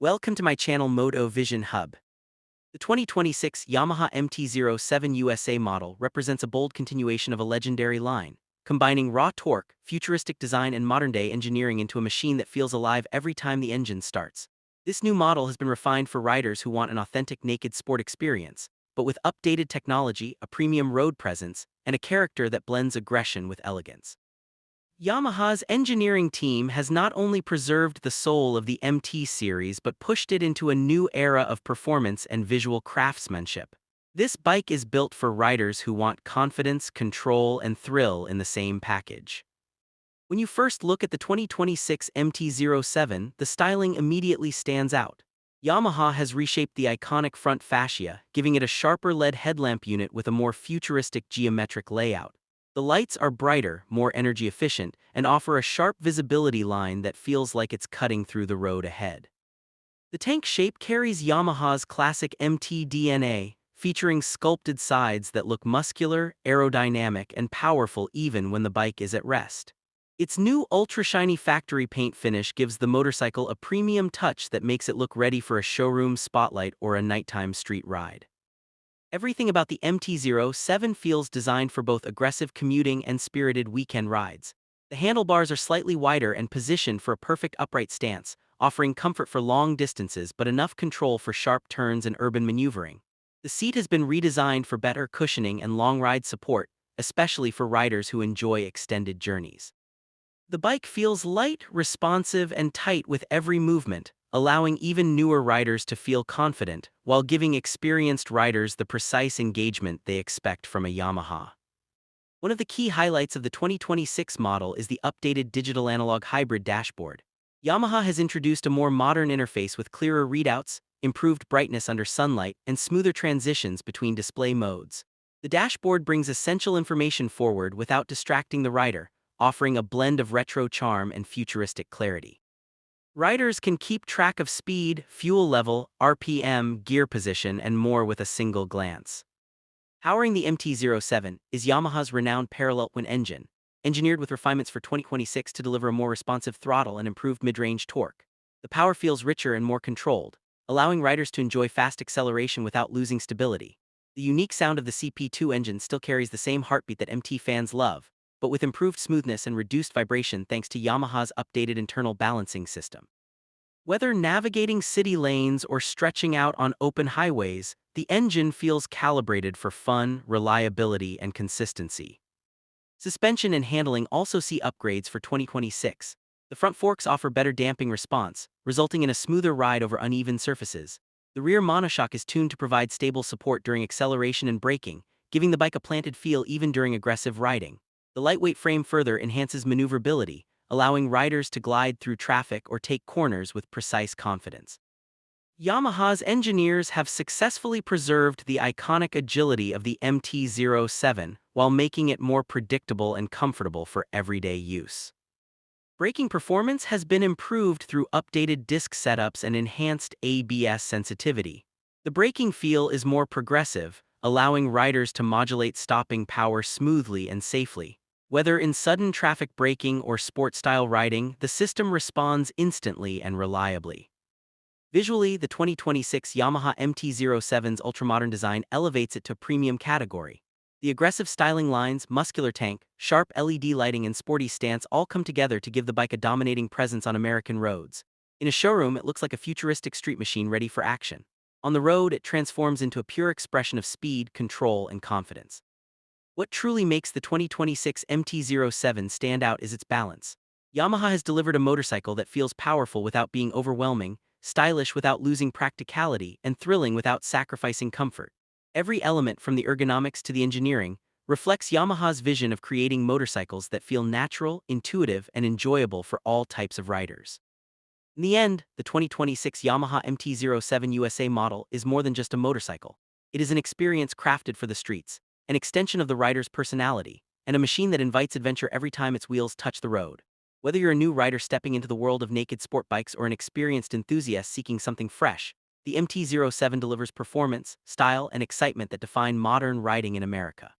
Welcome to my channel Moto Vision Hub. The 2026 Yamaha MT-07 USA model represents a bold continuation of a legendary line, combining raw torque, futuristic design and modern-day engineering into a machine that feels alive every time the engine starts. This new model has been refined for riders who want an authentic naked sport experience, but with updated technology, a premium road presence, and a character that blends aggression with elegance. Yamaha's engineering team has not only preserved the soul of the MT series but pushed it into a new era of performance and visual craftsmanship. This bike is built for riders who want confidence, control, and thrill in the same package. When you first look at the 2026 MT-07, the styling immediately stands out. Yamaha has reshaped the iconic front fascia, giving it a sharper LED headlamp unit with a more futuristic geometric layout. The lights are brighter, more energy efficient, and offer a sharp visibility line that feels like it's cutting through the road ahead. The tank shape carries Yamaha's classic MT DNA, featuring sculpted sides that look muscular, aerodynamic, and powerful even when the bike is at rest. Its new ultra-shiny factory paint finish gives the motorcycle a premium touch that makes it look ready for a showroom spotlight or a nighttime street ride. Everything about the MT-07 feels designed for both aggressive commuting and spirited weekend rides. The handlebars are slightly wider and positioned for a perfect upright stance, offering comfort for long distances but enough control for sharp turns and urban maneuvering. The seat has been redesigned for better cushioning and long ride support, especially for riders who enjoy extended journeys. The bike feels light, responsive, and tight with every movement, allowing even newer riders to feel confident, while giving experienced riders the precise engagement they expect from a Yamaha. One of the key highlights of the 2026 model is the updated digital analog hybrid dashboard. Yamaha has introduced a more modern interface with clearer readouts, improved brightness under sunlight, and smoother transitions between display modes. The dashboard brings essential information forward without distracting the rider, offering a blend of retro charm and futuristic clarity. Riders can keep track of speed, fuel level, RPM, gear position, and more with a single glance. Powering the MT-07 is Yamaha's renowned parallel twin engine, engineered with refinements for 2026 to deliver a more responsive throttle and improved mid-range torque. The power feels richer and more controlled, allowing riders to enjoy fast acceleration without losing stability. The unique sound of the CP2 engine still carries the same heartbeat that MT fans love, but with improved smoothness and reduced vibration thanks to Yamaha's updated internal balancing system. Whether navigating city lanes or stretching out on open highways, the engine feels calibrated for fun, reliability, and consistency. Suspension and handling also see upgrades for 2026. The front forks offer better damping response, resulting in a smoother ride over uneven surfaces. The rear monoshock is tuned to provide stable support during acceleration and braking, giving the bike a planted feel even during aggressive riding. The lightweight frame further enhances maneuverability, allowing riders to glide through traffic or take corners with precise confidence. Yamaha's engineers have successfully preserved the iconic agility of the MT-07 while making it more predictable and comfortable for everyday use. Braking performance has been improved through updated disc setups and enhanced ABS sensitivity. The braking feel is more progressive, allowing riders to modulate stopping power smoothly and safely. Whether in sudden traffic braking or sport-style riding, the system responds instantly and reliably. Visually, the 2026 Yamaha MT-07's ultramodern design elevates it to a premium category. The aggressive styling lines, muscular tank, sharp LED lighting, and sporty stance all come together to give the bike a dominating presence on American roads. In a showroom, it looks like a futuristic street machine ready for action. On the road, it transforms into a pure expression of speed, control, and confidence. What truly makes the 2026 MT-07 stand out is its balance. Yamaha has delivered a motorcycle that feels powerful without being overwhelming, stylish without losing practicality, and thrilling without sacrificing comfort. Every element, from the ergonomics to the engineering, reflects Yamaha's vision of creating motorcycles that feel natural, intuitive, and enjoyable for all types of riders. In the end, the 2026 Yamaha MT-07 USA model is more than just a motorcycle. It is an experience crafted for the streets, an extension of the rider's personality, and a machine that invites adventure every time its wheels touch the road. Whether you're a new rider stepping into the world of naked sport bikes or an experienced enthusiast seeking something fresh, the MT-07 delivers performance, style, and excitement that define modern riding in America.